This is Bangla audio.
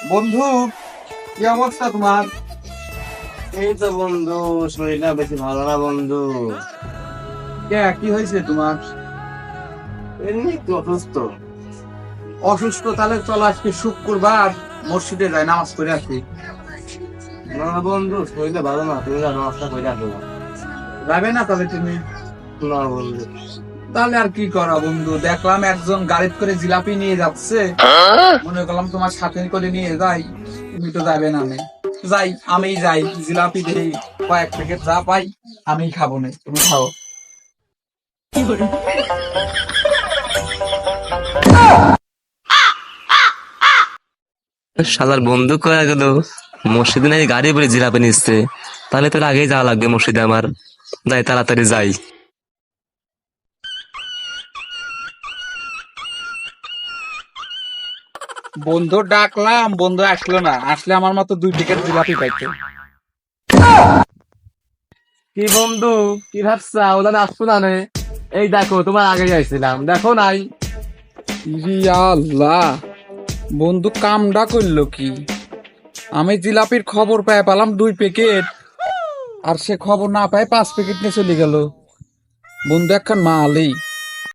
বন্ধু, কি অবস্থা তোমার? এই তো বন্ধু, শরীরটা বেশি ভালো না বন্ধু। কি হয়েছে তোমার? এমনি একটু অসুস্থ। অসুস্থ? তাহলে চলো আজকে শুক্রবার মসজিদে যাই, নামাজ পড়ে আসি। না বন্ধু, শরীরটা ভালো না, তুমি নাস্তা করে আসো না। যাবে না তাহলে তুমি? না বন্ধু। তাহলে আর কি করা বন্ধু, দেখলাম একজন গাড়িতে করে জিলাপি নিয়ে যাচ্ছে, মনে করলাম তোমার সাথে করে নিয়ে যাই। তুমি তো যাবে না, যাই, আমিই যাই, জিলাপি দেই কয়েক প্যাকেট, যা পাই আমি খাবো না, তুমি খাও। শালার বন্ধু কয়া গেল মসজিদে নাকি গাড়ি করে জিরাপে নিচ্ছে। তাহলে তোর আগেই যাওয়া লাগবে মসজিদে আমার। যাই, তাড়াতাড়ি যাই। বন্ধু ডাকলাম, বন্ধু আসলো না, আসলে আমার মতো 2 প্যাকেট জিলাপি পাইতো। কি বন্ধু, কি ভাবছা? ওখানে আসবো না নে? এই দেখো, তোমার আগে যাইছিলাম, দেখো নাই? ইরি আল্লাহ, বন্ধু কামডা করলো কি? আমি জিলাপির খবর পেয়ে পেলাম 2 প্যাকেট, আর সে খবর না পায় 5 প্যাকেট নিয়ে চলে গেল। বন্ধু একখান মালই।